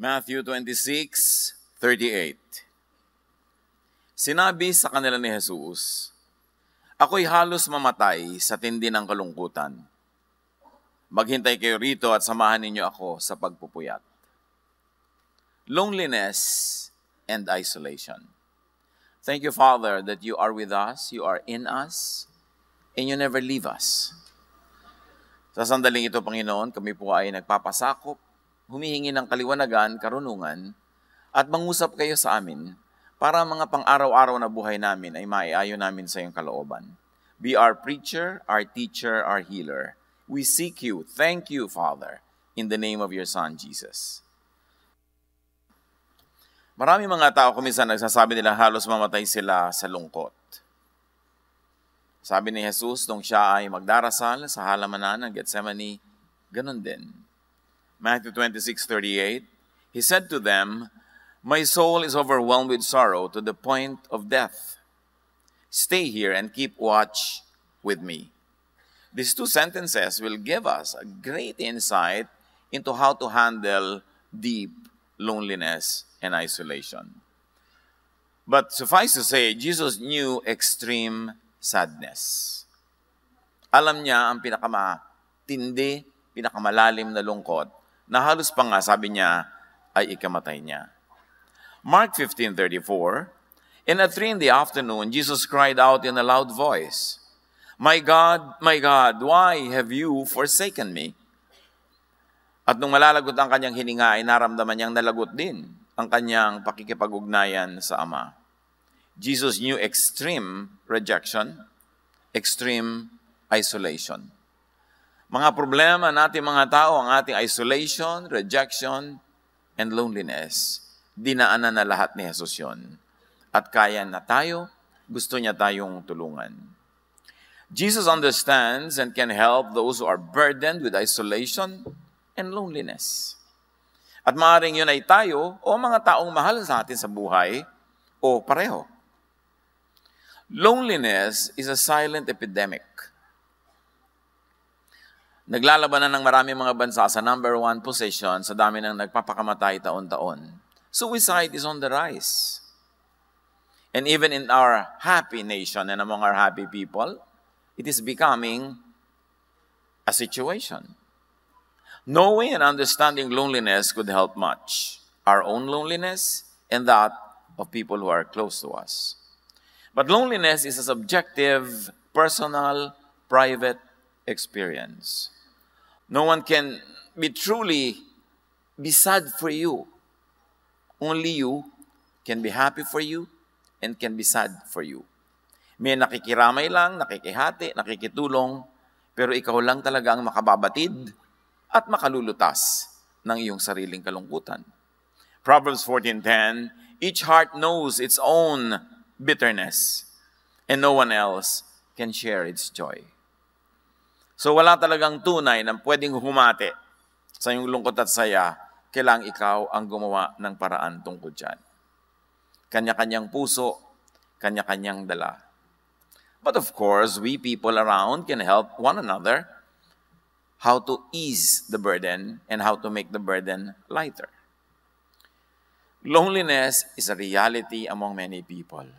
Matthew 26:38. Sinabi sa kanila ni Jesus, "Ako'y halos mamatay sa tindi ng kalungkutan. Maghintay kayo rito at samahan ninyo ako sa pagpupuyat." Loneliness and isolation. Thank you, Father, that you are with us, you are in us, and you never leave us. Sa sandaling ito, Panginoon, kami po ay nagpapasakop, humihingi ng kaliwanagan, karunungan, at mangusap kayo sa amin para mga pang-araw-araw na buhay namin ay maiayon namin sa iyong kalooban. Be our preacher, our teacher, our healer. We seek you. Thank you, Father, in the name of your Son, Jesus. Maraming mga tao kuminsan nagsasabi nila halos mamatay sila sa lungkot. Sabi ni Jesus nung siya ay magdarasal sa halamanan ng Gethsemane, ganun din. Matthew 26:38, He said to them, "My soul is overwhelmed with sorrow to the point of death. Stay here and keep watch with me." These two sentences will give us a great insight into how to handle deep loneliness and isolation. But suffice to say, Jesus knew extreme sadness. Alam niya ang pinakamatindi, pinakamalalim na lungkot, na halos pa nga, sabi niya, ay ikamatay niya. Mark 15:34, And at 3 p.m, Jesus cried out in a loud voice, my God, why have you forsaken me?" At nung malalagot ang kanyang hininga, ay naramdaman niyang nalagot din ang kanyang pakikipag-ugnayan sa Ama. Jesus knew extreme rejection, extreme isolation. Mga problema natin mga tao, ang ating isolation, rejection, and loneliness, dinaanan na lahat ni Jesus yun. At kaya na tayo, gusto niya tayong tulungan. Jesus understands and can help those who are burdened with isolation and loneliness. At maaaring yun ay tayo o mga taong mahal sa atin sa buhay o pareho. Loneliness is a silent epidemic. Naglalaban na ng maraming mga bansa sa number 1 position sa dami ng nagpapakamatay taon-taon. Suicide is on the rise. And even in our happy nation and among our happy people, it is becoming a situation. Knowing and understanding loneliness could help much. Our own loneliness and that of people who are close to us. But loneliness is a subjective, personal, private experience. No one can truly be sad for you. Only you can be happy for you and can be sad for you. May nakikiramay lang, nakikihati, nakikitulong, pero ikaw lang talaga ang makababatid at makalulutas ng iyong sariling kalungkutan. Proverbs 14:10, Each heart knows its own bitterness, and no one else can share its joy. So wala talagang tunay na pwedeng humati sa iyong lungkot at saya, kailangang ikaw ang gumawa ng paraan tungkol dyan. Kanya-kanyang puso, kanya-kanyang dala. But of course, we people around can help one another how to ease the burden and how to make the burden lighter. Loneliness is a reality among many people.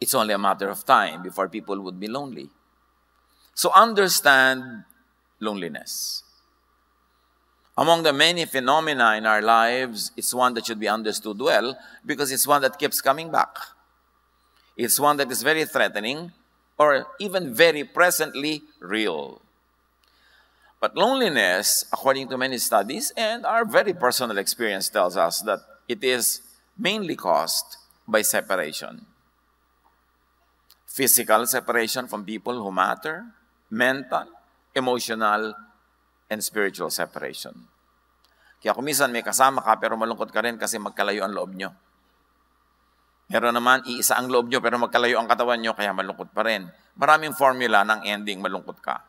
It's only a matter of time before people would be lonely. So understand loneliness. Among the many phenomena in our lives, it's one that should be understood well because it's one that keeps coming back. It's one that is very threatening or even very presently real. But loneliness, according to many studies and our very personal experience tells us that it is mainly caused by separation. Physical separation from people who matter, mental, emotional, and spiritual separation. Kaya kung minsan may kasama ka pero malungkot ka rin kasi magkalayo ang loob nyo. Meron naman, iisa ang loob nyo pero magkalayo ang katawan nyo kaya malungkot pa rin. Maraming formula ng ending malungkot ka.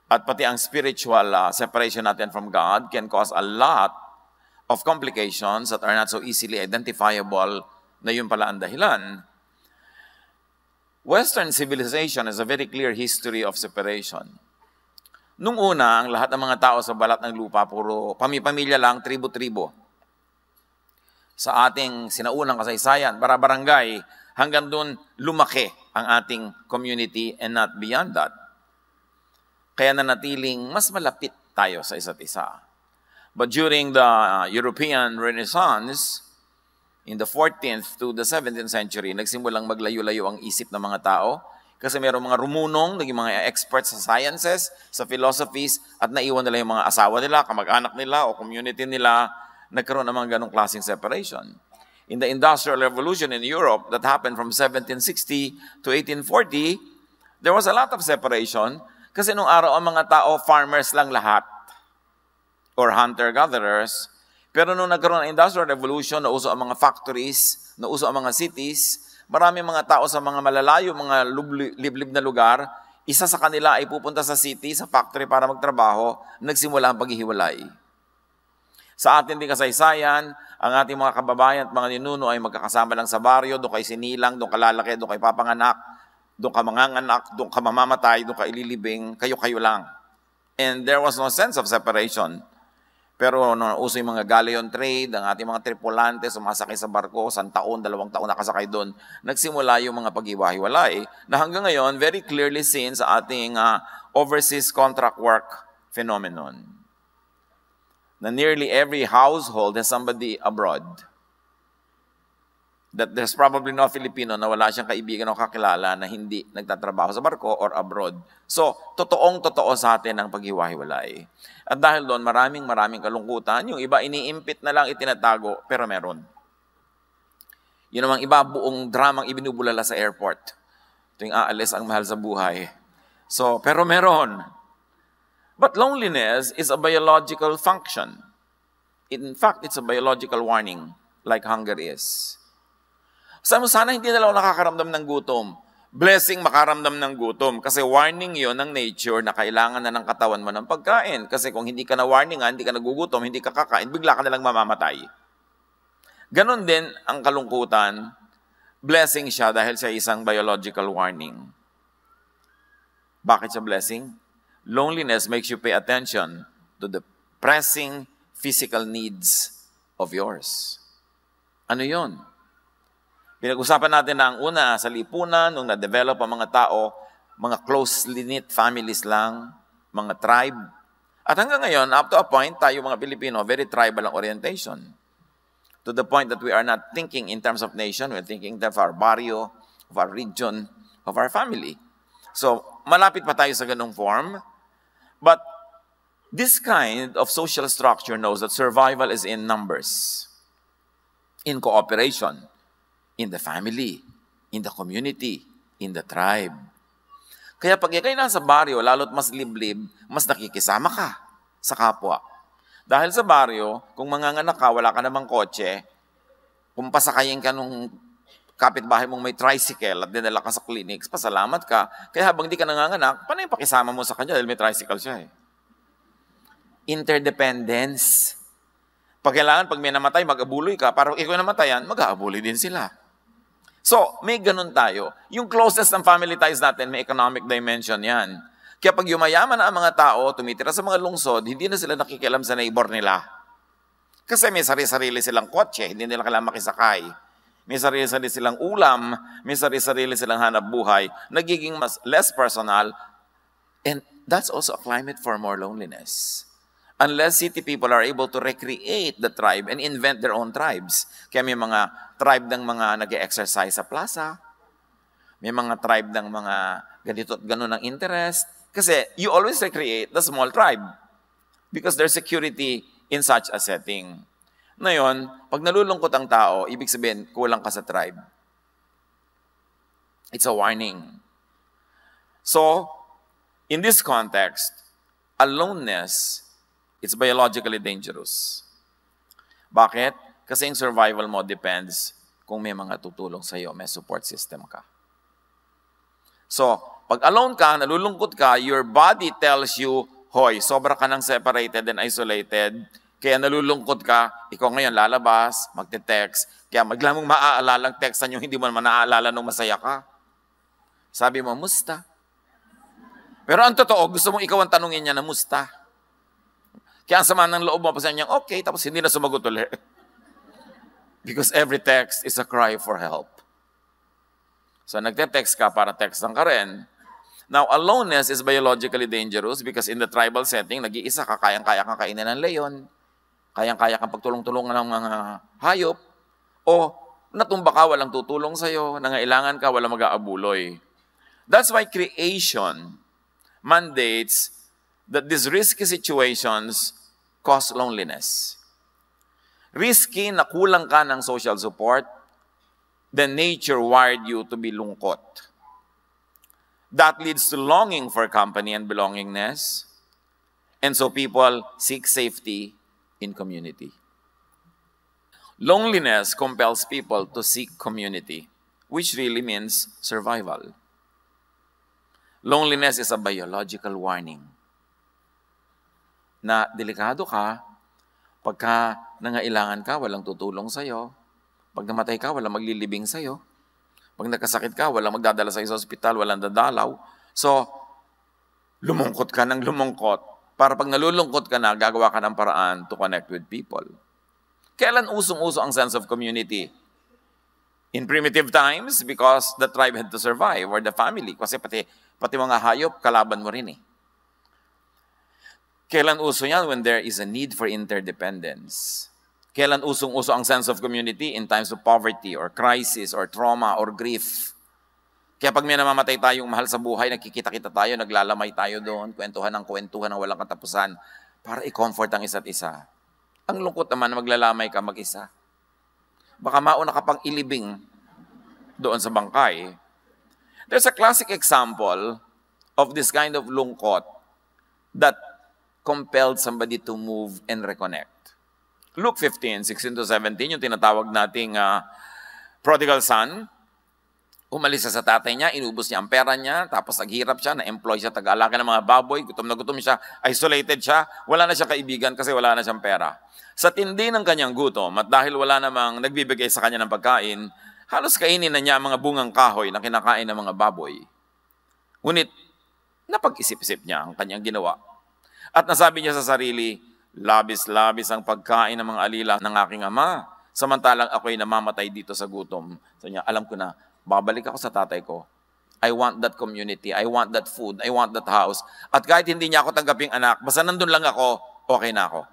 At pati ang spiritual separation natin from God can cause a lot of complications that are not so easily identifiable na yun pala ang dahilan. Western civilization has a very clear history of separation. Nung una, ang lahat ng mga tao sa balat ng lupa, puro pamilya lang, tribo-tribo. Sa ating sinaunang kasaysayan, barangay, hanggang doon lumaki ang ating community and not beyond that. Kaya nanatiling mas malapit tayo sa isa't isa. But during the European Renaissance, in the 14th to the 17th century, nagsimulang maglayo-layo ang isip ng mga tao kasi mayroong mga rumunong, naging mga experts sa sciences, sa philosophies, at naiwan nila yung mga asawa nila, kamag-anak nila, o community nila, nagkaroon ng mga ganong klaseng separation. In the Industrial Revolution in Europe that happened from 1760 to 1840, there was a lot of separation kasi nung araw ang mga tao, farmers lang lahat or hunter-gatherers. Pero nung nagkaroon ng Industrial Revolution, nauso ang mga factories, nauso ang mga cities, maraming mga tao sa mga malalayo, mga liblib na lugar, isa sa kanila ay pupunta sa city, sa factory para magtrabaho, nagsimula ang paghihiwalay. Sa ating din kasaysayan, ang ating mga kababayan at mga ninuno ay magkakasama lang sa baryo, doon kay sinilang, doon ka lalaki, doon kay papanganak, doon ka manganganak, doon ka mamamatay, doon ka ililibing, kayo-kayo lang. And there was no sense of separation. Pero nung uso yung mga galleon trade, ang ating mga tripulante, sumasakay sa barko, 1 taon, 2 taon nakasakay doon, nagsimula yung mga pag-iwa-hiwalay na hanggang ngayon, very clearly seen sa ating overseas contract work phenomenon. Na nearly every household has somebody abroad. That there's probably no Filipino na wala siyang kaibigan o kakilala na hindi nagtatrabaho sa barko or abroad. So, totoong-totoo sa atin ang paghiwa-hiwalay. At dahil doon, maraming kalungkutan. Yung iba, iniimpit na lang, itinatago, pero meron. Yun namang iba, buong dramang ibinubulala sa airport. Tuwing aalis ang mahal sa buhay. So, pero meron. But loneliness is a biological function. In fact, it's a biological warning, like hunger is. Sana hindi na lang nakakaramdam ng gutom. Blessing makaramdam ng gutom kasi warning yon ng nature na kailangan na ng katawan mo ng pagkain. Kasi kung hindi ka na warningan, hindi ka nagugutom, hindi ka kakain, bigla ka na lang mamamatay. Ganon din ang kalungkutan. Blessing siya dahil sa isang biological warning. Bakit siya blessing? Loneliness makes you pay attention to the pressing physical needs of yours. Ano yon? Pinag-usapan natin na ang una sa lipunan, nung na-develop ang mga tao, mga closely knit families lang, mga tribe. At hanggang ngayon, up to a point, tayo mga Pilipino, very tribal ang orientation. To the point that we are not thinking in terms of nation, we're thinking in terms of our barrio, of our region, of our family. So, malapit pa tayo sa ganung form. But this kind of social structure knows that survival is in numbers, in cooperation, in the family, in the community, in the tribe. Kaya pag ikay nasa baryo, lalo't mas liblib, mas nakikisama ka sa kapwa. Dahil sa baryo, kung manganganak ka, wala ka namang kotse, kung pasakayin ka nung kapitbahay mong may tricycle at dinala ka sa clinics, pasalamat ka. Kaya habang di ka nanganganak, paano yung pakisama mo sa kanya dahil may tricycle siya eh? Interdependence. Pag kailangan, pag may namatay, mag-abuloy ka. Para ikaw namatayan, mag-aabuloy din sila. So, may ganun tayo. Yung closest ng family ties natin, may economic dimension yan. Kaya pag yumayaman na ang mga tao, tumitira sa mga lungsod, hindi na sila nakikialam sa neighbor nila. Kasi may sarili-sarili silang kotse, hindi nila kailangan makisakay. May sarili-sarili silang ulam, may sarili-sarili silang hanap buhay, nagiging mas less personal, and that's also a climate for more loneliness. Unless city people are able to recreate the tribe and invent their own tribes. Kaya may mga tribe ng mga nag-exercise sa plaza. May mga tribe ng mga ganito at gano'n ng interest. Kasi you always recreate the small tribe. Because there's security in such a setting. Ngayon, pag nalulungkot ang tao, ibig sabihin, kulang ka sa tribe. It's a warning. So, in this context, aloneness, it's biologically dangerous. Bakit? Kasi yung survival mo depends kung may mga tutulong sa iyo, may support system ka. So, pag alone ka, nalulungkot ka, your body tells you, hoy, sobra ka nang separated and isolated, kaya nalulungkot ka, ikaw ngayon lalabas, magte-text, kaya maglamang maaalalang textan yung hindi mo naman naaalala nung masaya ka. Sabi mo, musta? Pero ang totoo, gusto mong ikaw ang tanungin niya na musta. Kaya ang sama ng loob mo, pasayan niya, okay, tapos hindi na sumagot ulit. Because every text is a cry for help. So nagte-text ka para textan ka rin. Now, aloneness is biologically dangerous because in the tribal setting, nag-iisa ka, kayang-kaya kang kainin ng leon, kayang-kaya kang pagtulong-tulungan ng mga hayop, o natumba ka, walang tutulong sa'yo, nangailangan ka, walang mag-aabuloy. That's why creation mandates that these risky situations cause loneliness. Risky na kulang ka ng social support, then nature wired you to be lungkot. That leads to longing for company and belongingness. And so people seek safety in community. Loneliness compels people to seek community, which really means survival. Loneliness is a biological warning na delikado ka pagka nangailangan ka, walang tutulong sa'yo. Pag namatay ka, walang maglilibing sa'yo. Pag nagkasakit ka, walang magdadala sa'yo sa ospital, walang dadalaw. So, lumungkot ka ng lumungkot. Para pag nalulungkot ka na, gagawa ka ng paraan to connect with people. Kailan usong-uso ang sense of community? In primitive times, because the tribe had to survive, or the family. Kasi pati mga hayop, kalaban mo rin eh. Kailan uso yan? When there is a need for interdependence. Kailan usong-uso ang sense of community? In times of poverty, or crisis, or trauma, or grief. Kaya pag may namamatay tayong mahal sa buhay, nakikita-kita tayo, naglalamay tayo doon, kwentuhan ng walang katapusan, para i-comfort ang isa't isa. Ang lungkot naman na maglalamay ka mag-isa. Baka mauna ka pang ilibing doon sa bangkay. There's a classic example of this kind of lungkot that compelled somebody to move and reconnect. Luke 15, 16-17, yung tinatawag nating prodigal son. Umalis siya sa tatay niya, inubos niya ang pera niya, tapos naghirap siya, na-employ siya, tag-aalaga ng mga baboy, gutom na gutom siya, isolated siya, wala na siyang kaibigan kasi wala na siyang pera. Sa tindi ng kanyang gutom, at dahil wala namang nagbibigay sa kanya ng pagkain, halos kainin na niya ang mga bungang kahoy na kinakain ng mga baboy. Ngunit, napag-isip-isip niya ang kanyang ginawa. At nasabi niya sa sarili, labis-labis ang pagkain ng mga alila ng aking ama, samantalang ako'y namamatay dito sa gutom. So niya, alam ko na, babalik ako sa tatay ko. I want that community, I want that food, I want that house. At kahit hindi niya ako tanggaping anak, basta nandun lang ako, okay na ako.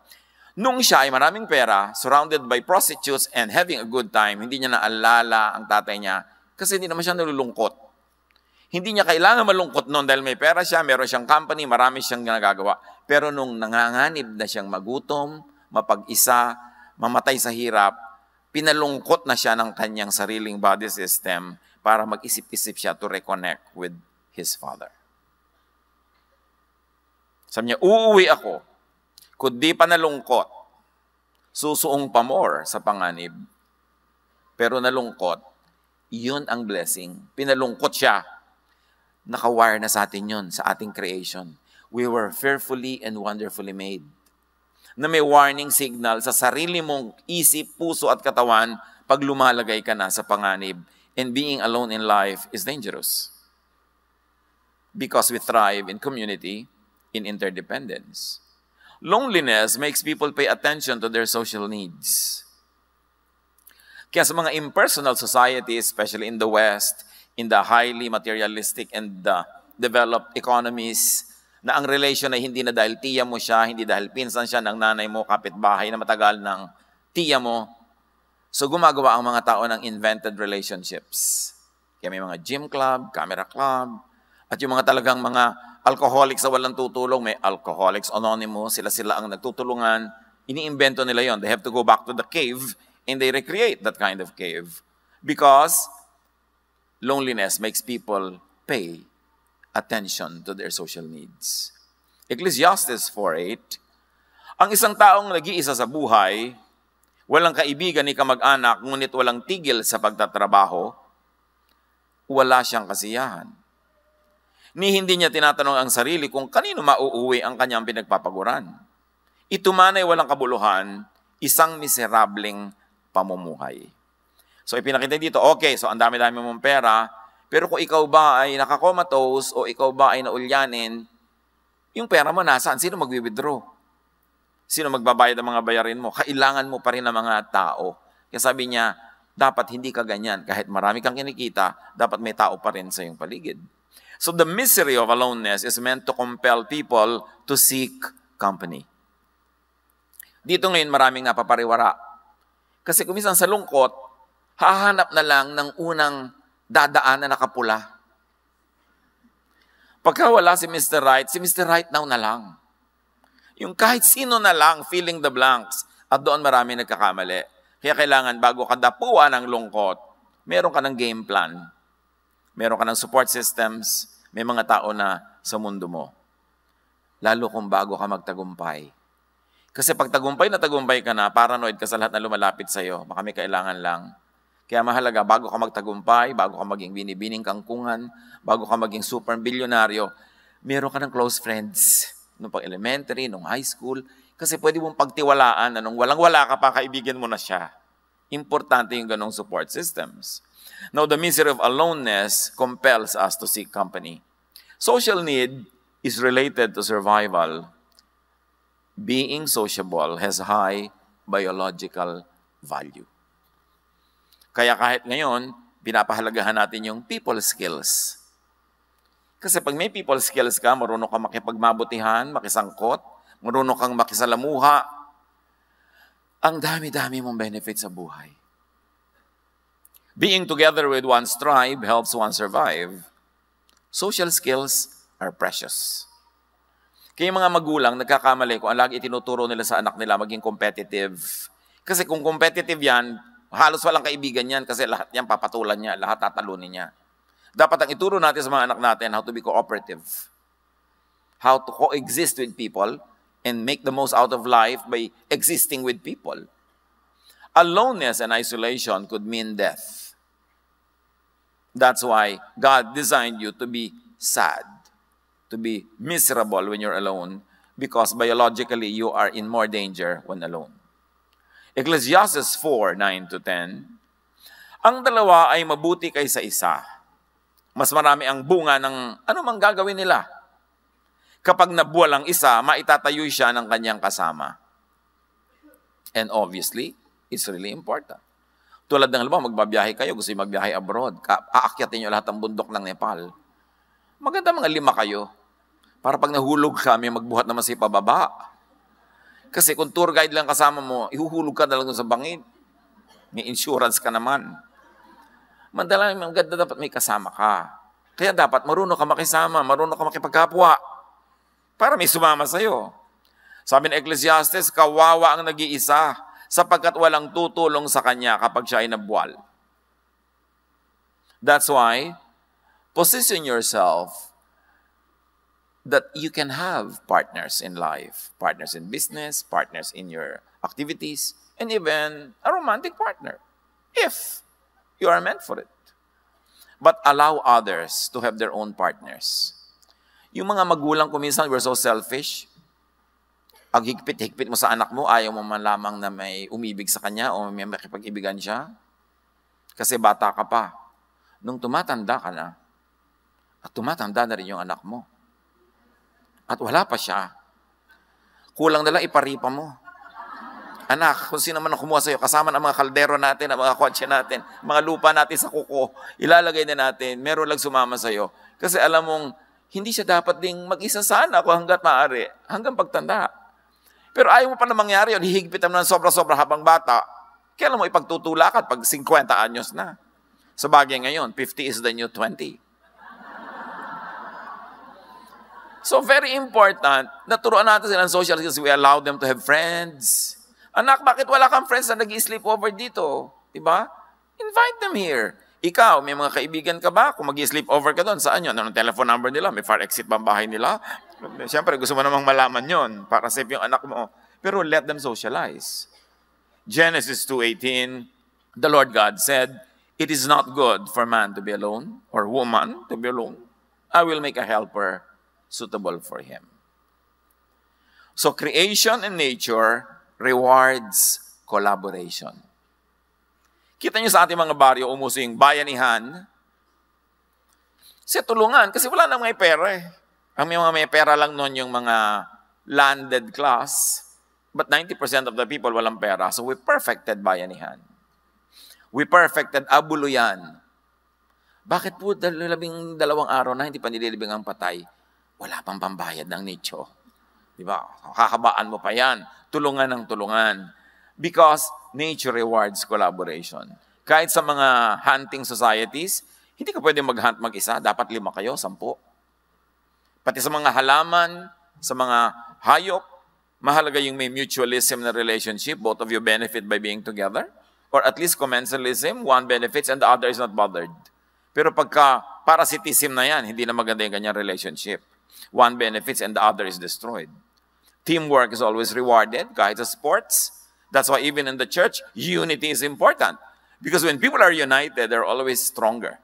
Nung siya ay maraming pera, surrounded by prostitutes and having a good time, hindi niya naalala ang tatay niya kasi hindi naman siya nalulungkot. Hindi niya kailangan malungkot noon dahil may pera siya, meron siyang company, marami siyang nagagawa. Pero nung nanganganib na siyang magutom, mapag-isa, mamatay sa hirap, pinalungkot na siya ng kanyang sariling body system para mag-isip-isip siya to reconnect with his father. Sabi niya, uuwi ako, kundi pa nalungkot, susuong pa more sa panganib. Pero nalungkot, yun ang blessing. Pinalungkot siya. Nakawire na sa atin yun, sa ating creation. We were fearfully and wonderfully made. Na may warning signal sa sarili mong isip, puso at katawan pag lumalagay ka na sa panganib. And being alone in life is dangerous. Because we thrive in community, in interdependence. Loneliness makes people pay attention to their social needs. Kaya sa mga impersonal societies, especially in the West, in the highly materialistic and developed economies, na ang relation ay hindi na dahil tiya mo siya, hindi dahil pinsan siya ng nanay mo, kapitbahay na matagal ng tiya mo. So gumagawa ang mga tao ng invented relationships. Kaya may mga gym club, camera club, at yung mga talagang mga alcoholics sa walang tutulong, may Alcoholics Anonymous, sila ang nagtutulungan, iniimbento nila yon. They have to go back to the cave and they recreate that kind of cave. Because loneliness makes people pay attention to their social needs. Ecclesiastes 4:8, ang isang taong nag-iisa sa buhay, walang kaibigan ni kamag-anak, ngunit walang tigil sa pagtatrabaho, wala siyang kasiyahan. Ni hindi niya tinatanong ang sarili kung kanino mauuwi ang kanyang pinagpapaguran. Ito man ay walang kabuluhan, isang miserableng pamumuhay. So ipinakita dito, okay, so ang dami-dami mong pera, Pero kung ikaw ba ay nakakomatose o ikaw ba ay naulyanin, yung pera mo nasaan? Sino mag-withdraw? Sino magbabayad ng mga bayarin mo? Kailangan mo pa rin ng mga tao. Kaya sabi niya, dapat hindi ka ganyan. Kahit marami kang kinikita, dapat may tao pa rin sa iyong paligid. So the misery of aloneness is meant to compel people to seek company. Dito ngayon maraming napapariwara. Kasi kung minsan sa lungkot, hahanap na lang ng unang dadaan na nakapula. Pagka wala si Mr. Right, si Mr. Right now na lang. Yung kahit sino na lang, filling the blanks. At doon marami nagkakamali. Kaya kailangan bago ka dapuan ng lungkot, meron ka ng game plan. Meron ka ng support systems. May mga tao na sa mundo mo. Lalo kung bago ka magtagumpay. Kasi pag tagumpay ka na, paranoid ka sa lahat na lumalapit sa'yo. Baka may kailangan lang. Kaya mahalaga, bago ka magtagumpay, bago ka maging binibining kangkungan, bago ka maging super bilyonaryo, meron ka ng close friends. Nung pag-elementary, nung high school. Kasi pwede mong pagtiwalaan na nung walang-wala ka pa, kaibigan mo na siya. Importante yung ganong support systems. Now, the misery of aloneness compels us to seek company. Social need is related to survival. Being sociable has high biological value. Kaya kahit ngayon, pinapahalagahan natin yung people skills. Kasi pag may people skills ka, marunong kang makipagmabutihan, makisangkot, marunong kang makisalamuha, ang dami-dami mong benefits sa buhay. Being together with one's tribe helps one survive. Social skills are precious. Kaya yung mga magulang, nagkakamali kung ang lagi itinuturo nila sa anak nila maging competitive. Kasi kung competitive yan, halos walang kaibigan yan kasi lahat yan papatulan niya, lahat tatalunin niya. Dapat ang ituro natin sa mga anak natin how to be cooperative. How to coexist with people and make the most out of life by existing with people. Aloneness and isolation could mean death. That's why God designed you to be sad, to be miserable when you're alone, because biologically you are in more danger when alone. Ecclesiastes 4:9-10, ang dalawa ay mabuti kaysa isa. Mas marami ang bunga ng anumang gagawin nila. Kapag nabuwal ang isa, maitatayoy siya ng kanyang kasama. And obviously, it's really important. Tulad ng halimbawa, magbabiyahe kayo, gusto yung magbiyahe abroad, aakyatin nyo lahat ng bundok ng Nepal. Maganda mga 5 kayo. Para pag nahulog ka, may magbuhat naman sa pababa. Kasi kung tour guide lang kasama mo, ihuhulog ka na lang sa bangin. May insurance ka naman. Madalang maganda dapat may kasama ka. Kaya dapat marunong ka makisama, marunong ka makipagkapwa. Para may sumama sa'yo. Sabi ng Ecclesiastes, kawawa ang nag-iisa sapagkat walang tutulong sa kanya kapag siya ay nabuwal. That's why, position yourself that you can have partners in life, partners in business, partners in your activities, and even a romantic partner, if you are meant for it. But allow others to have their own partners. Yung mga magulang ko minsan, we're so selfish. Ang higpit-higpit mo sa anak mo, ayaw mo man lamang na may umibig sa kanya o may makipag-ibigan siya. Kasi bata ka pa. Nung tumatanda ka na, at tumatanda na rin yung anak mo. At wala pa siya. Kulang na lang iparipa mo. Anak, kung sino man ang kumuha sa'yo, kasama ng mga kaldero natin, ang mga kotse natin, mga lupa natin sa kuko, ilalagay na natin, meron lang sumama sa'yo. Kasi alam mong, hindi siya dapat ding mag-isa sana kung hanggat maaari, hanggang pagtanda. Pero ayaw mo pa na mangyari yun, hihigpitan mo ng sobra-sobra habang bata, kailan mo ipagtutulakan pag 50 anyos na. Sa bagay ngayon, 50 is the new 20. So very important, naturuan natin sila ng social skills, we allow them to have friends. Anak, bakit wala kang friends na nag-i-sleep over dito? Diba? Invite them here. Ikaw, may mga kaibigan ka ba? Kung mag-i-sleep over ka doon, saan yun? Anong telephone number nila? May fire exit ba ang bahay nila? Siyempre, gusto mo namang malaman yon para safe yung anak mo. Pero let them socialize. Genesis 2:18, the Lord God said, "It is not good for man to be alone, or woman to be alone. I will make a helper suitable for him." So creation and nature rewards collaboration. Kita niyo sa ating mga baryo, umuso yung bayanihan, Kasi tulungan, kasi wala nang may pera eh. Ang mga may pera lang noon yung mga landed class, but 90% of the people walang pera. So we perfected bayanihan. We perfected abuluyan. Bakit po 12 araw na hindi pa nililibing ang patay? Wala pang pambayad ng nicho. Di ba? Kakabaan mo pa yan. Tulungan ng tulungan. Because nature rewards collaboration. Kahit sa mga hunting societies, hindi ka pwede mag-hunt mag-isa. Dapat 5 kayo, 10. Pati sa mga halaman, sa mga hayop, mahalaga yung may mutualism na relationship. Both of you benefit by being together. Or at least commensalism, one benefits and the other is not bothered. Pero pagka parasitism na yan, hindi na maganda yung kanyang relationship. One benefits and the other is destroyed. Teamwork is always rewarded, kahit sa sports. That's why even in the church, unity is important. Because when people are united, they're always stronger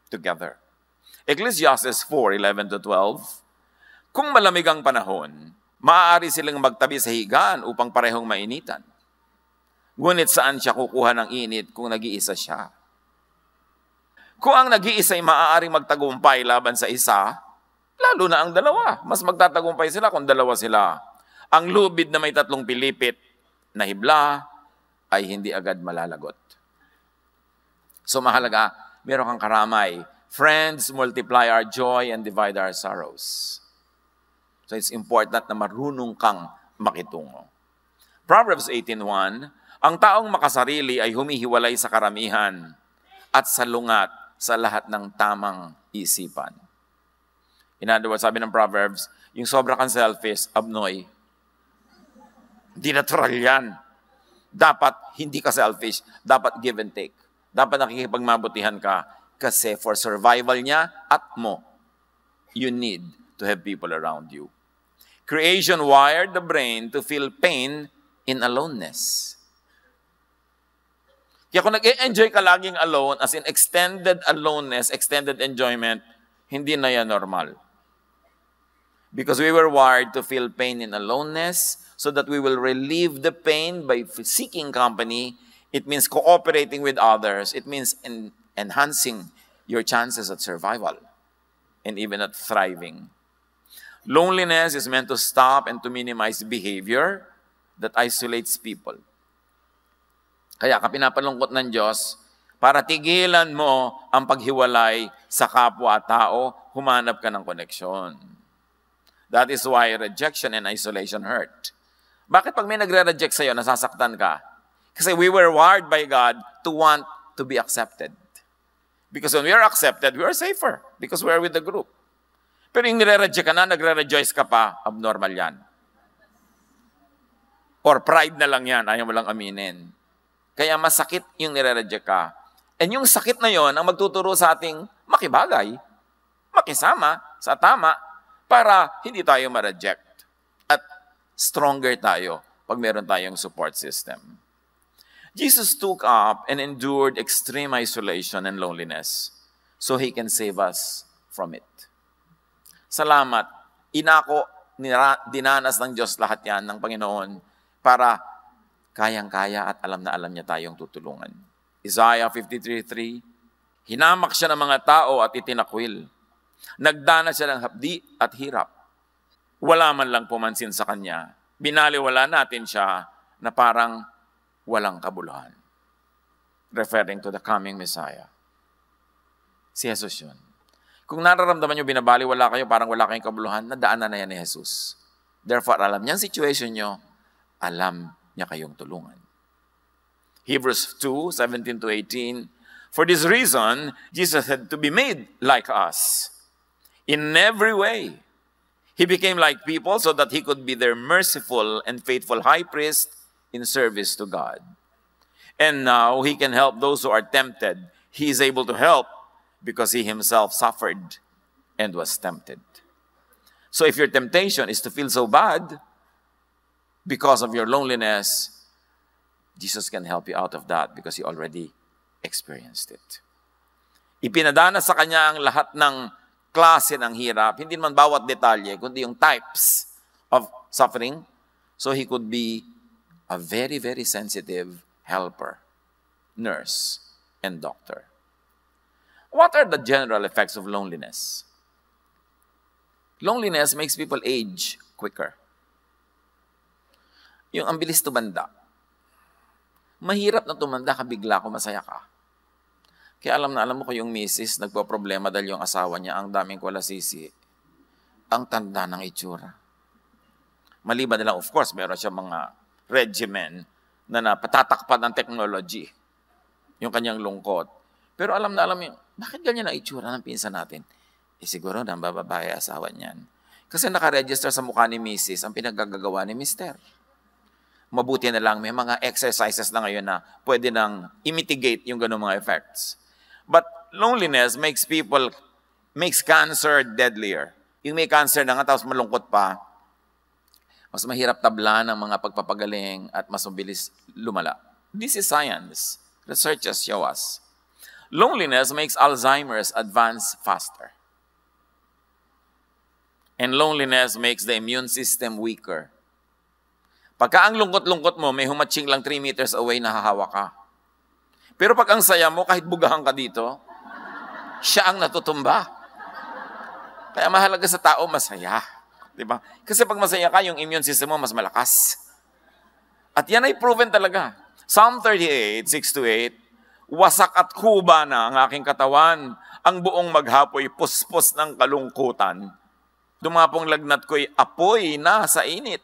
together. Ecclesiastes 4:11-12, kung malamig ang panahon, maaari silang magtabi sa higaan upang parehong mainitan. Ngunit saan siya kukuha ng init kung nag-iisa siya? Kung ang nag-iisa ay maaaring magtagumpay laban sa isa, lalo na ang dalawa. Mas magtatagumpay sila kung dalawa sila. Ang lubid na may 3 pilipit na hibla ay hindi agad malalagot. So mahalaga, meron kang karamay. Friends multiply our joy and divide our sorrows. So it's important na marunong kang makitungo. Proverbs 18:1, ang taong makasarili ay humihiwalay sa karamihan at salungat sa lahat ng tamang isipan. In other words, sabi ng Proverbs, yung sobra kang selfish, abnoy. Di natural yan. Dapat hindi ka selfish. Dapat give and take. Dapat nakikipagmabutihan ka kasi for survival niya at mo, you need to have people around you. Creation wired the brain to feel pain in aloneness. Kaya kung nag-enjoy ka laging alone, as in extended aloneness, extended enjoyment, hindi na yan normal. Because we were wired to feel pain in aloneness so that we will relieve the pain by seeking company. It means cooperating with others. It means enhancing your chances at survival and even at thriving. Loneliness is meant to stop and to minimize behavior that isolates people. Kaya ka pinapalungkot ng Diyos para tigilan mo ang paghiwalay sa kapwa-tao, humanap ka ng koneksyon. That is why rejection and isolation hurt. Bakit pag may nagre-reject sa'yo, nasasaktan ka? Kasi we were wired by God to want to be accepted. Because when we are accepted, we are safer because we are with the group. Pero yung nire-reject ka na, nagre-rejoice ka pa, abnormal yan. Or pride na lang yan, ayaw mo lang aminin. Kaya masakit yung nire-reject ka. And yung sakit na yon ang magtuturo sa ating makibagay, makisama sa tama, para hindi tayo ma-reject. At stronger tayo pag meron tayong support system. Jesus took up and endured extreme isolation and loneliness so He can save us from it. Salamat. Inako, dinanas ng Diyos lahat yan ng Panginoon para kayang-kaya at alam na alam niya tayong tutulungan. Isaiah 53:3, hinamak siya ng mga tao at itinakwil. Nagdana siya ng hapdi at hirap. Wala man lang pumansin sa kanya. Binaliwala natin siya na parang walang kabuluhan. Referring to the coming Messiah. Si Jesus yun. Kung nararamdaman nyo binabaliwala kayo, parang wala kayong kabuluhan, nadaanan na yan ni Jesus. Therefore, alam niya ang situation nyo, alam niya kayong tulungan. Hebrews 2:17-18, for this reason, Jesus had to be made like us. In every way, He became like people so that He could be their merciful and faithful high priest in service to God. And now, He can help those who are tempted. He is able to help because He Himself suffered and was tempted. So if your temptation is to feel so bad, because of your loneliness, Jesus can help you out of that because He already experienced it. Ipinadana sa Kanya ang lahat ng klase ng hirap, hindi naman bawat detalye, kundi yung types of suffering, so He could be a very, very sensitive helper, nurse, and doctor. What are the general effects of loneliness? Loneliness makes people age quicker. Yung ang bilis tumanda. Mahirap na tumanda ka bigla kung masaya ka. Kaya alam mo ko yung misis, nagpo-problema dahil yung asawa niya, ang daming kwalasisi, ang tanda ng itsura. Maliban na lang, of course, meron siya mga regimen na napatatakpan ng technology, yung kanyang lungkot. Pero alam yung, bakit ganyan ang itsura ng pinsan natin? Siguro nang bababae asawa niyan. Kasi nakaregister sa mukha ni misis ang pinaggagawa ni mister. Mabuti na lang, may mga exercises na ngayon na pwede nang imitigate yung ganung mga effects. But loneliness makes cancer deadlier. Yung may cancer na nga, tapos malungkot pa, mas mahirap tabla ng mga pagpapagaling at mas mabilis lumala. This is science. Researchers show us. Loneliness makes Alzheimer's advance faster. And loneliness makes the immune system weaker. Pagka ang lungkot-lungkot mo, may humatching lang 3 meters away, nahahawa ka. Pero pag ang saya mo, kahit bugahan ka dito, siya ang natutumba. Kaya mahalaga sa tao, masaya. Diba? Kasi pag masaya ka, yung immune system mo mas malakas. At yan ay proven talaga. Psalm 38, 6-8, wasak at kuba na ang aking katawan, ang buong maghapoy puspos ng kalungkutan. Dumapong lagnat ko'y apoy na sa init.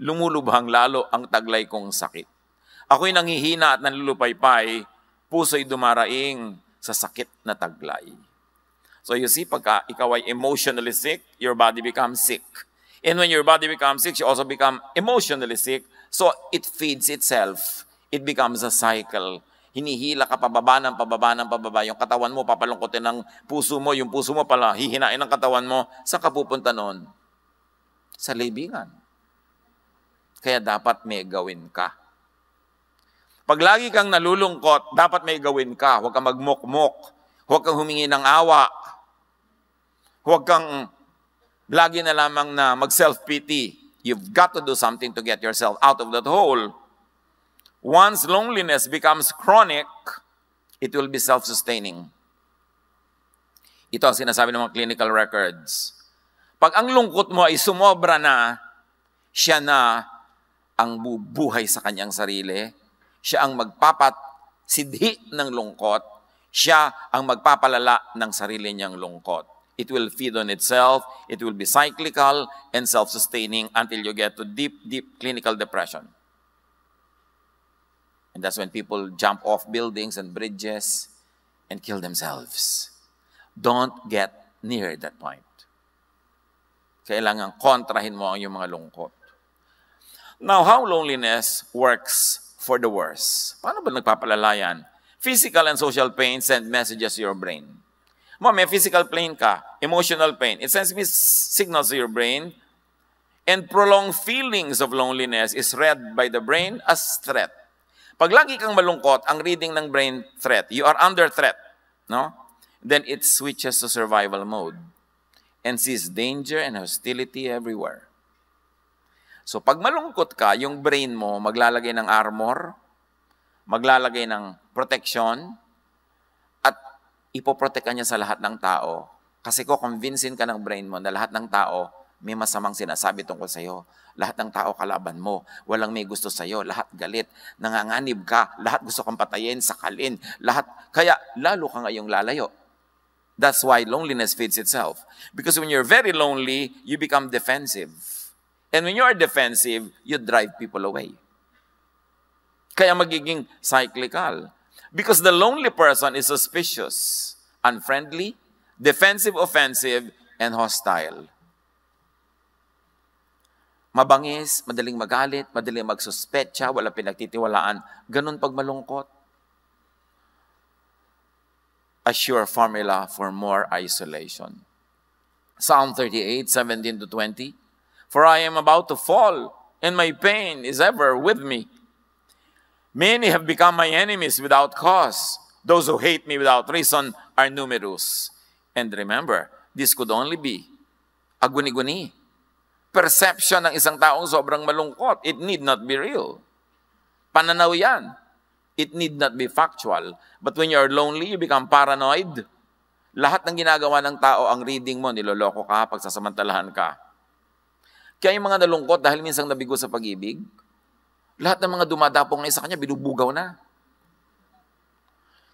Lumulubhang lalo ang taglay kong sakit. Ako'y nanghihina at nanlulupaypay, puso'y dumaraing sa sakit na taglay. So you see, pagka ikaw ay emotionally sick, your body becomes sick. And when your body becomes sick, you also become emotionally sick. So it feeds itself. It becomes a cycle. Hinihila ka pababa ng pababa. Yung katawan mo, papalungkotin ng puso mo. Yung puso mo pala, hihinain ng katawan mo. Saan ka pupunta nun? Sa libingan. Kaya dapat may gawin ka. Pag lagi kang nalulungkot, dapat may gawin ka. Huwag kang magmukmok. Huwag kang humingi ng awa. Huwag kang lagi na lamang na mag-self-pity. You've got to do something to get yourself out of that hole. Once loneliness becomes chronic, it will be self-sustaining. Ito ang sinasabi ng mga clinical records. Pag ang lungkot mo ay sumobra na, siya na ang bubuhay sa kanyang sarili. Siya ang magpapasidhi ng lungkot. Siya ang magpapalala ng sarili niyang lungkot. It will feed on itself. It will be cyclical and self-sustaining until you get to deep, deep clinical depression. And that's when people jump off buildings and bridges and kill themselves. Don't get near that point. Kailangan kontrahin mo ang iyong mga lungkot. Now, how loneliness works for the worse. Paano ba nagpapalala yan? Physical and social pain send messages to your brain. May physical pain ka, emotional pain. It sends signals to your brain. And prolonged feelings of loneliness is read by the brain as threat. Pag lagi kang malungkot, ang reading ng brain threat, you are under threat, no? Then it switches to survival mode and sees danger and hostility everywhere. So pag malungkot ka, yung brain mo maglalagay ng armor, maglalagay ng protection, at ipoprotektan niya sa lahat ng tao. Kasi convincein ka ng brain mo na lahat ng tao may masamang sinasabi tungkol sa iyo. Lahat ng tao kalaban mo. Walang may gusto sa iyo. Lahat galit. Nanganganib ka. Lahat gusto kang patayin, sakalin. Lahat. Kaya lalo ka ngayong lalayo. That's why loneliness feeds itself. Because when you're very lonely, you become defensive. And when you are defensive, you drive people away. Kaya magiging cyclical. Because the lonely person is suspicious, unfriendly, defensive, offensive, and hostile. Mabangis, madaling magalit, madaling magsuspetsa, wala pinagtitiwalaan. Ganun pag malungkot. A sure formula for more isolation. Psalm 38, 17-20. For I am about to fall, and my pain is ever with me. Many have become my enemies without cause. Those who hate me without reason are numerous. And remember, this could only be a guni-guni. Perception ng isang taong sobrang malungkot. It need not be real. Pananaw yan. It need not be factual. But when you're lonely, you become paranoid. Lahat ng ginagawa ng tao, ang reading mo, niloloko ka, pagsasamantalahan ka. Kaya yung mga nalungkot dahil minsan nabigo sa pag-ibig, lahat ng mga dumadapong na sa kanya, binubugaw na.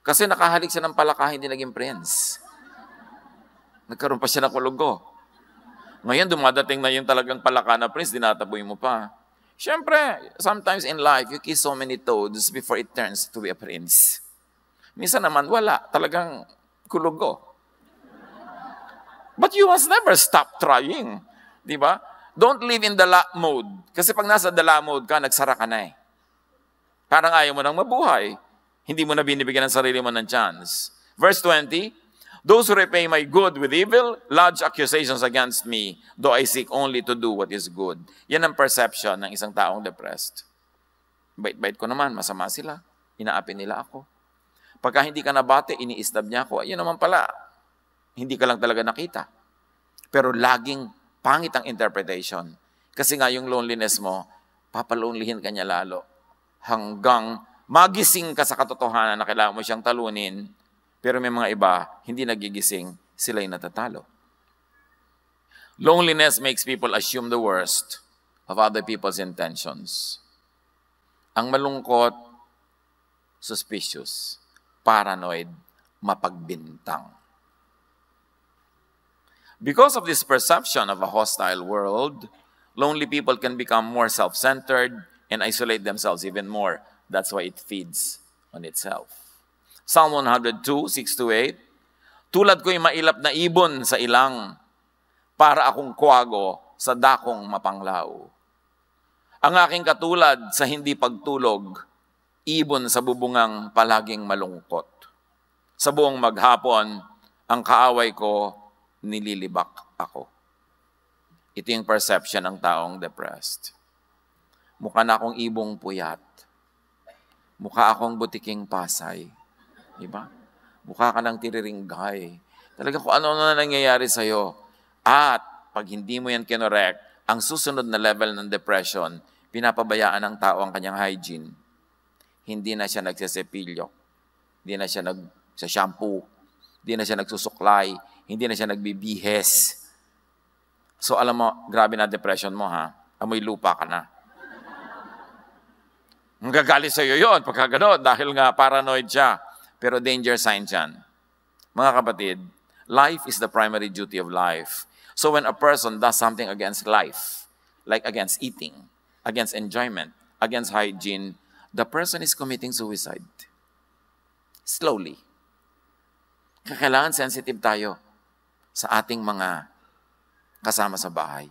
Kasi nakahalik siya ng palaka, hindi naging prince. Nagkaroon pa siya ng kulugo. Ngayon, dumadating na yung talagang palaka na prince, dinataboy mo pa. Siyempre, sometimes in life, you kiss so many toads before it turns to be a prince. Minsan naman, wala. Talagang kulugo. But you must never stop trying. Di ba? Don't live in the la mode. Kasi pag nasa the la mode ka, nagsara ka na eh. Parang ayaw mo nang mabuhay. Hindi mo na binibigyan ng sarili mo ng chance. Verse 20, those who repay my good with evil, lodge accusations against me, though I seek only to do what is good. Yan ang perception ng isang taong depressed. Bait-bait ko naman, masama sila. Inaapi nila ako. Pagka hindi ka nabate, iniistab niya ako. Ayun naman pala, hindi ka lang talaga nakita. Pero laging pangit ang interpretation. Kasi nga yung loneliness mo, papalonelihin ka niya lalo. Hanggang magising ka sa katotohanan na kailangan mo siyang talunin, pero may mga iba, hindi nagigising, sila'y natatalo. Loneliness makes people assume the worst of other people's intentions. Ang malungkot, suspicious, paranoid, mapagbintang. Because of this perception of a hostile world, lonely people can become more self-centered and isolate themselves even more. That's why it feeds on itself. Psalm 102, 6-8, tulad ko'y mailap na ibon sa ilang, para akong kuwago sa dakong mapanglaw. Ang aking katulad sa hindi pagtulog, ibon sa bubungang palaging malungkot. Sa buong maghapon, ang kaaway ko, nililibak ako. Ito yung perception ng taong depressed. Mukha na akong ibong puyat. Mukha akong butiking pasay. Diba? Mukha ka ng tiriringgay. Talaga kung ano na nangyayari sa'yo. At pag hindi mo yan kinorek, ang susunod na level ng depression, pinapabayaan ng tao ang kanyang hygiene. Hindi na siya nagsesepilyo. Hindi na siya sa shampoo. Hindi na siya nagsusuklay. Hindi na siya nagbibihes. So alam mo, grabe na depression mo ha. Amoy lupa ka na. Ang gagalit sa'yo yun pagka gano'n dahil nga paranoid siya. Pero danger sign yan. Mga kapatid, life is the primary duty of life. So when a person does something against life, like against eating, against enjoyment, against hygiene, the person is committing suicide. Slowly. Kailangan sensitive tayo sa ating mga kasama sa bahay.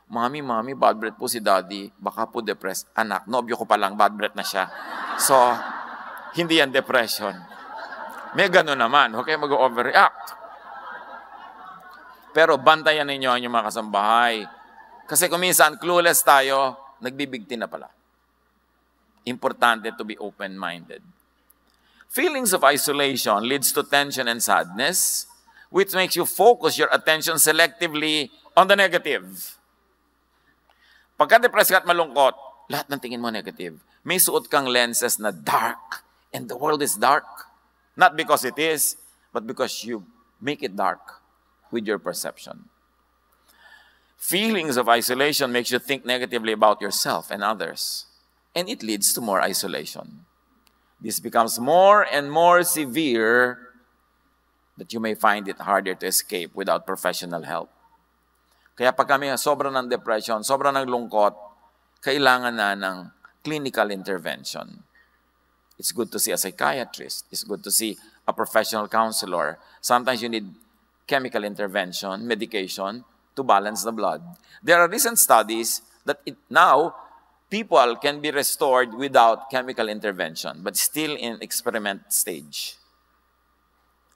Mami, bad breath po si daddy, baka po depressed. Anak, nobyo ko pa lang, bad breath na siya. So, hindi yan depression. May gano'n naman, huwag kayo mag-overreact. Pero bantayan ninyo ang inyong mga kasambahay. Kasi kung minsan, clueless tayo, nagbibigti na pala. Importante to be open-minded. Feelings of isolation leads to tension and sadness, which makes you focus your attention selectively on the negative. Pagka-depressed ka at malungkot, lahat ng tingin mo negative. May suot kang lenses na dark, and the world is dark. Not because it is, but because you make it dark with your perception. Feelings of isolation makes you think negatively about yourself and others, and it leads to more isolation. This becomes more and more severe that you may find it harder to escape without professional help. Kaya pag kami sobrang ng depression, sobrang ng lungkot, kailangan na ng clinical intervention. It's good to see a psychiatrist. It's good to see a professional counselor. Sometimes you need chemical intervention, medication, to balance the blood. There are recent studies that now people can be restored without chemical intervention, but still in experiment stage.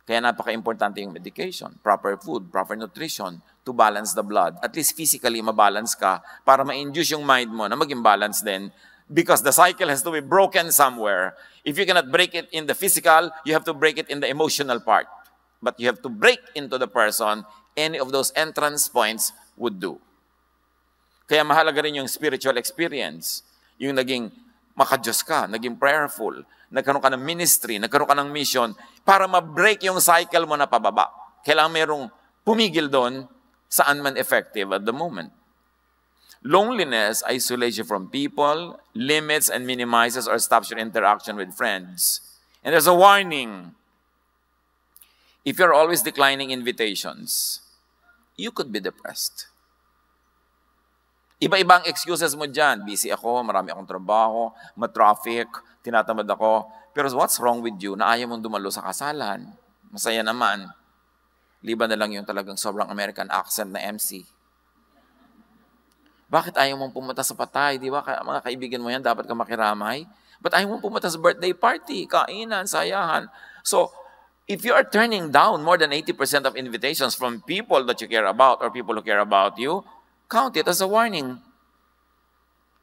Kaya napaka-importante yung medication, proper food, proper nutrition to balance the blood. At least physically mabalance ka para ma-induce yung mind mo na maging balance din because the cycle has to be broken somewhere. If you cannot break it in the physical, you have to break it in the emotional part. But you have to break into the person. Any of those entrance points would do. Kaya mahalaga rin yung spiritual experience. Yung naging Maka-Diyos ka, naging prayerful, nagkaroon ka ng ministry, nagkaroon ka ng mission, para ma-break yung cycle mo na pababa. Kailangan merong pumigil doon saan man effective at the moment. Loneliness isolates you from people, limits and minimizes or stops your interaction with friends. And there's a warning. If you're always declining invitations, you could be depressed. Iba-ibang excuses mo dyan. Busy ako, marami akong trabaho, ma-traffic, tinatamad ako. Pero what's wrong with you na ayaw mong dumalo sa kasalan? Masaya naman. Liban na lang yung talagang sobrang American accent na MC. Bakit ayaw mong pumunta sa patay? Di ba? Mga kaibigan mo yan, dapat ka makiramay. Ba't ayaw mong pumunta sa birthday party? Kainan, sayahan. So, if you are turning down more than 80% of invitations from people that you care about or people who care about you, count it as a warning.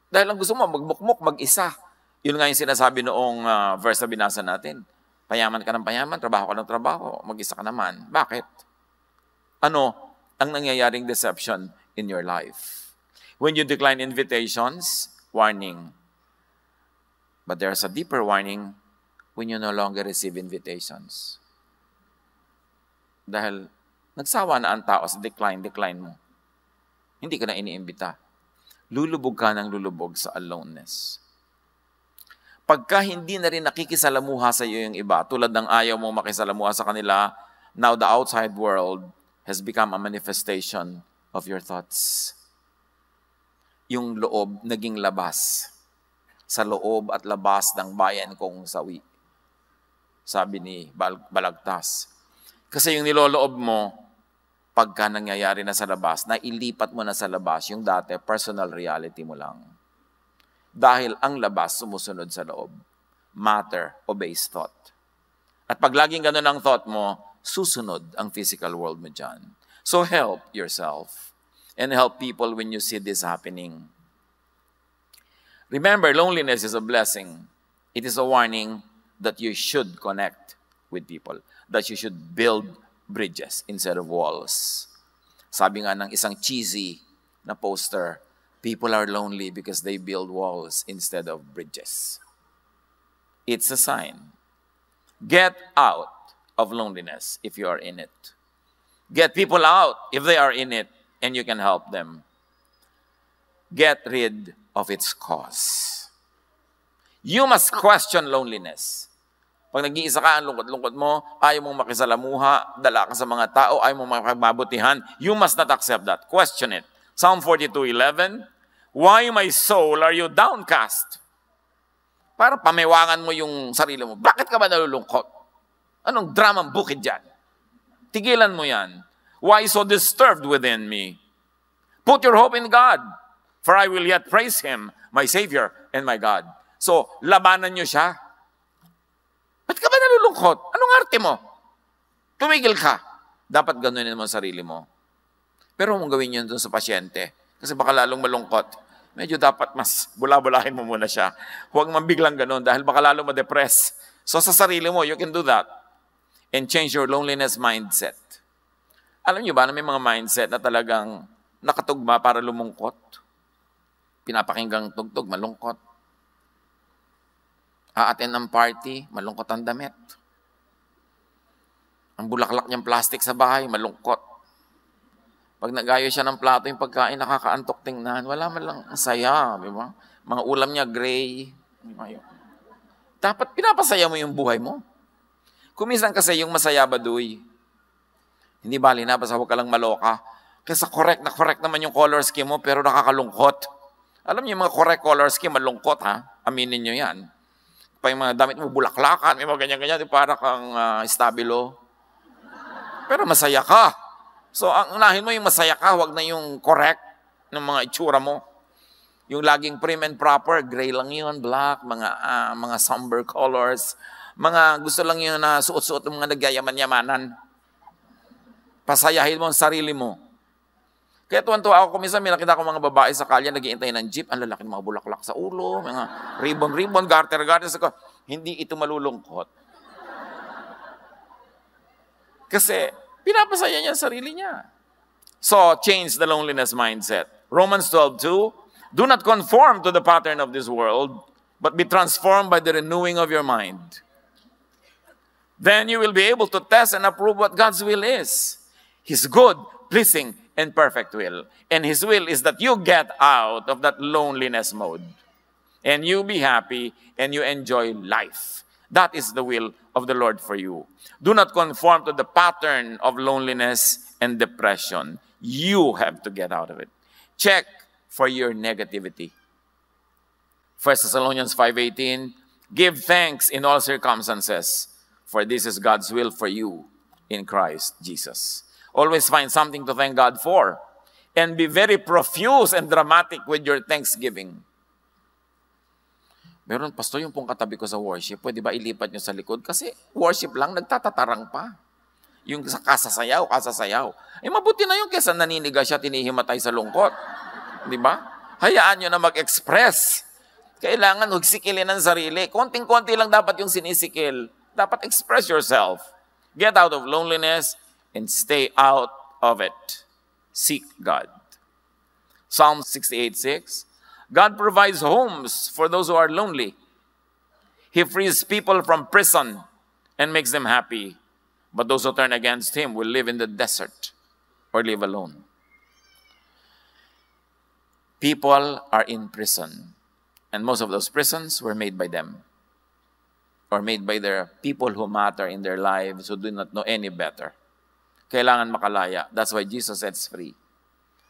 Dahil ang gusto mo, magmukmuk, mag-isa. Yun nga yung sinasabi noong verse na binasa natin. Payaman ka ng payaman, trabaho ka ng trabaho, mag-isa ka naman. Bakit? Ano ang nangyayaring deception in your life? When you decline invitations, warning. But there's a deeper warning when you no longer receive invitations. Dahil nagsawa na ang tao sa decline mo. Hindi ka na iniimbita. Lulubog ka ng lulubog sa aloneness. Pagka hindi na rin nakikisalamuha sa iyo yung iba, tulad ng ayaw mong makisalamuha sa kanila, now the outside world has become a manifestation of your thoughts. Yung loob naging labas. Sa loob at labas ng bayan kong sawi. Sabi ni Balagtas. Kasi yung niloloob mo, pagka nangyayari na sa labas, nailipat mo na sa labas yung dati, personal reality mo lang. Dahil ang labas sumusunod sa loob. Matter obeys thought. At pag laging ganun ang thought mo, susunod ang physical world mo dyan. So help yourself and help people when you see this happening. Remember, loneliness is a blessing. It is a warning that you should connect with people, that you should build bridges instead of walls. Sabi nga ng isang cheesy na poster, people are lonely because they build walls instead of bridges. It's a sign. Get out of loneliness if you are in it. Get people out if they are in it and you can help them. Get rid of its cause. You must question loneliness. Pag nag-iisa ka, ang lungkot-lungkot mo, ayaw mong makisalamuha, dala ka sa mga tao, ayaw mong makapagmabutihan, you must not accept that. Question it. Psalm 42:11, why my soul are you downcast? Para pamiwangan mo yung sarili mo. Bakit ka ba nalulungkot? Anong dramang bukid dyan? Tigilan mo yan. Why so disturbed within me? Put your hope in God, for I will yet praise Him, my Savior and my God. So, labanan nyo siya. Ba't ka ba nalulungkot? Anong arte mo? Tumigil ka. Dapat ganunin mo ang sarili mo. Pero mong gawin yun dun sa pasyente. Kasi baka lalong malungkot. Medyo dapat mas bula-bulahin mo muna siya. Huwag man biglang ganun dahil baka lalong ma-depress. So sa sarili mo, you can do that. And change your loneliness mindset. Alam niyo ba na may mga mindset na talagang nakatugma para lumungkot? Pinapakinggang tugtog, malungkot. A-attend ng party, malungkot ang damit. Ang bulaklak niyang plastic sa bahay, malungkot. Pag nagayo siya ng plato, yung pagkain, nakakaantok tingnan. Wala man lang ang saya, di ba? Mga ulam niya, gray. Dapat pinapasaya mo yung buhay mo. Kumisan kasi yung masaya baduy. Hindi bali na, basta huwag ka lang maloka. Kasi correct naman yung color scheme mo, pero nakakalungkot. Alam niyo yung mga correct color scheme, malungkot ha? Aminin niyo yan. Pa yung mga damit mo, bulaklakan, may mga ganyan-ganyan, para kang stabilo. Pero masaya ka. So, ang unahin mo yung masaya ka, huwag na yung correct ng mga itsura mo. Yung laging prim and proper, gray lang yun, black, mga somber colors, mga gusto lang yun na suot-suot ng mga nagyayaman-yamanan. Pasayahin mo ang sarili mo. Kaya tuwan-tuwa ako, kuminsan may nakita ko mga babae sa kalye, nag-iintay ng jeep, ang lalaki ng mga bulaklak sa ulo, mga ribbon-ribbon, garter-garter. Hindi ito malulungkot. Kasi pinapasaya niya ang sarili niya. So, change the loneliness mindset. Romans 12:2, do not conform to the pattern of this world, but be transformed by the renewing of your mind. Then you will be able to test and approve what God's will is. His good, pleasing, and perfect will. And His will is that you get out of that loneliness mode. And you be happy and you enjoy life. That is the will of the Lord for you. Do not conform to the pattern of loneliness and depression. You have to get out of it. Check for your negativity. 1 Thessalonians 5:18, give thanks in all circumstances, for this is God's will for you in Christ Jesus. Always find something to thank God for. And be very profuse and dramatic with your thanksgiving. Meron, pastor, yung pong katabi ko sa worship, pwede ba ilipat nyo sa likod? Kasi worship lang, nagtatatarang pa. Yung kasasayaw. Eh, mabuti na yung kesa naniniga siya, tinihimatay sa lungkot. Di ba? Hayaan nyo na mag-express. Kailangan hugsikilin ang sarili. Konting-konti lang dapat yung sinisikil. Dapat express yourself. Get out of loneliness and stay out of it. Seek God. Psalm 68:6. God provides homes for those who are lonely. He frees people from prison and makes them happy. But those who turn against Him will live in the desert or live alone. People are in prison. And most of those prisons were made by them. Or made by their people who matter in their lives, who do not know any better. Kailangan makalaya. That's why Jesus sets free.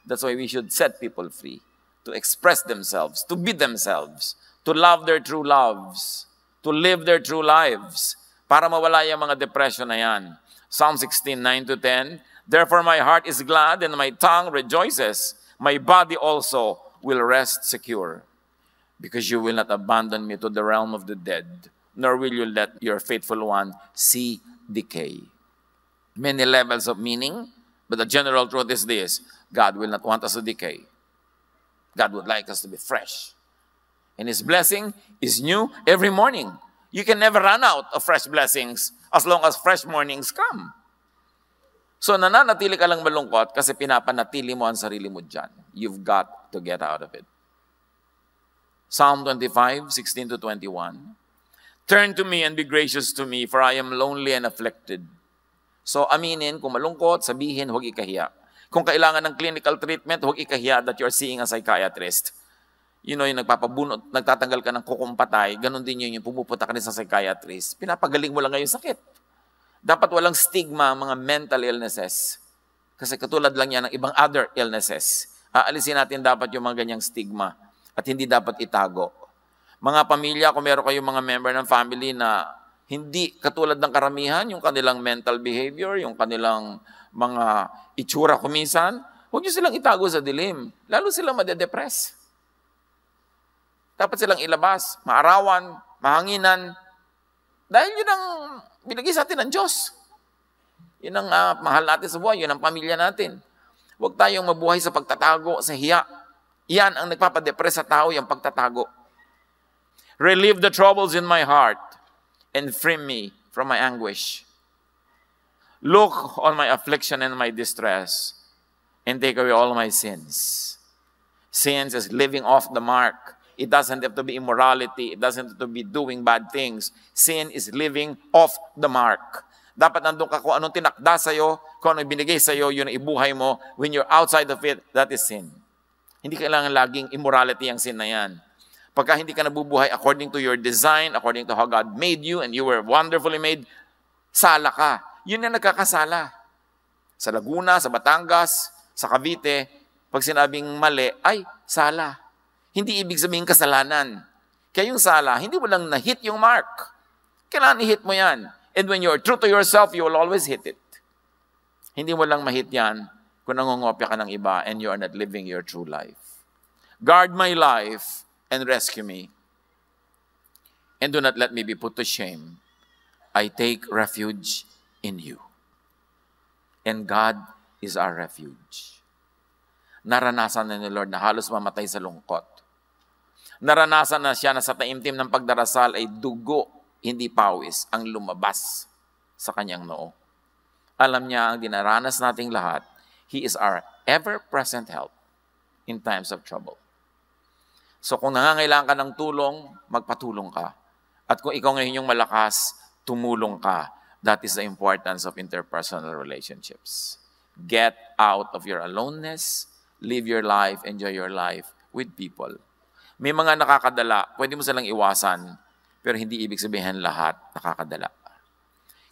That's why we should set people free. To express themselves, to be themselves, to love their true loves, to live their true lives, para mawala yung mga depression na yan. Psalm 16:9-10, therefore my heart is glad and my tongue rejoices. My body also will rest secure. Because you will not abandon me to the realm of the dead, nor will you let your faithful one see decay. Many levels of meaning, but the general truth is this: God will not want us to decay. God would like us to be fresh. And His blessing is new every morning. You can never run out of fresh blessings as long as fresh mornings come. So nananatili ka lang malungkot kasi pinapanatili mo ang sarili mo dyan. You've got to get out of it. Psalm 25:16-21. Turn to me and be gracious to me, for I am lonely and afflicted. So aminin, kung malungkot, sabihin, huwag ikahiya. Kung kailangan ng clinical treatment, huwag ikahiya that you're seeing a psychiatrist. You know, yung nagpapabunot, nagtatanggal ka ng kukumpatay, ganun din yun, yung pumupunta ka rin sa psychiatrist. Pinapagaling mo lang ngayon sakit. Dapat walang stigma mga mental illnesses. Kasi katulad lang yan ng ibang other illnesses. Aalisin natin dapat yung mga ganyang stigma at hindi dapat itago. Mga pamilya, kung meron kayong mga member ng family na hindi katulad ng karamihan, yung kanilang mental behavior, yung kanilang mga itsura kuminsan, huwag nyo silang itago sa dilim. Lalo silang madedepress. Dapat silang ilabas, maarawan, mahanginan. Dahil yun ang binigay sa atin ng Diyos. Yun ang mahal natin sa buhay, yun ang pamilya natin. Huwag tayong mabuhay sa pagtatago, sa hiya. Yan ang nagpapadepress sa tao, yung pagtatago. Relieve the troubles in my heart and free me from my anguish. Look on my affliction and my distress and take away all my sins. Sins is living off the mark. It doesn't have to be immorality. It doesn't have to be doing bad things. Sin is living off the mark. Dapat nandun ka kung anong tinakda sa'yo, kung anong binigay sa'yo, yun ang ibuhay mo. When you're outside of it, that is sin. Hindi kailangan laging immorality ang sin na yan. Pagka hindi ka nabubuhay according to your design, according to how God made you, and you were wonderfully made, sala ka. Yun na nagkakasala. Sa Laguna, sa Batangas, sa Cavite, pag sinabing mali, ay, sala. Hindi ibig sabihin kasalanan. Kaya yung sala, hindi mo lang na-hit yung mark. Kailangan i-hit mo yan. And when you're true to yourself, you will always hit it. Hindi mo lang ma-hit yan kung nangungopya ka ng iba and you are not living your true life. Guard my life and rescue me. And do not let me be put to shame. I take refuge in you. And God is our refuge. Naranasan na ni Lord na halos mamatay sa lungkot. Naranasan na siya na sa taimtim ng pagdarasal ay dugo, hindi pawis, ang lumabas sa kanyang noo. Alam niya ang dinaranas nating lahat. He is our ever-present help in times of trouble. So kung nangangailangan ka ng tulong, magpatulong ka. At kung ikaw ngayon yung malakas, tumulong ka. That is the importance of interpersonal relationships. Get out of your aloneness, live your life, enjoy your life with people. May mga nakakadala, pwede mo silang iwasan, pero hindi ibig sabihin lahat nakakadala.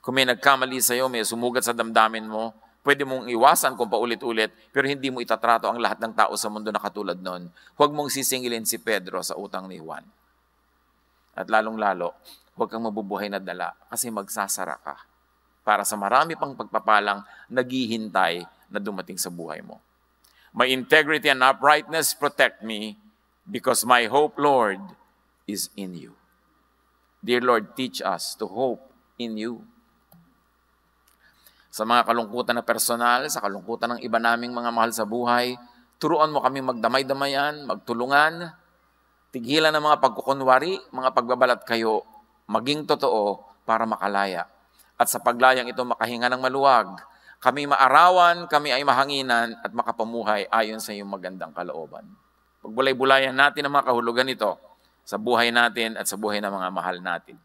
Kung may nagkamali sa'yo, may sumugat sa damdamin mo, pwede mong iwasan kung paulit-ulit, pero hindi mo itatrato ang lahat ng tao sa mundo na katulad nun. Huwag mong sisingilin si Pedro sa utang ni Juan. At lalong-lalo, huwag kang mabubuhay na dala kasi magsasara ka para sa marami pang pagpapalang naghihintay na dumating sa buhay mo. My integrity and uprightness protect me because my hope, Lord, is in you. Dear Lord, teach us to hope in you. Sa mga kalungkutan na personal, sa kalungkutan ng iba naming mga mahal sa buhay, turuan mo kami magdamay-damayan, magtulungan, tigilan ng mga pagkukunwari, mga pagbabalat kayo, maging totoo para makalaya. At sa paglayang ito makahinga ng maluwag, kami maarawan, kami ay mahanginan at makapamuhay ayon sa iyong magandang kalooban. Pagbulay-bulayan natin ang mga kahulugan nito sa buhay natin at sa buhay ng mga mahal natin.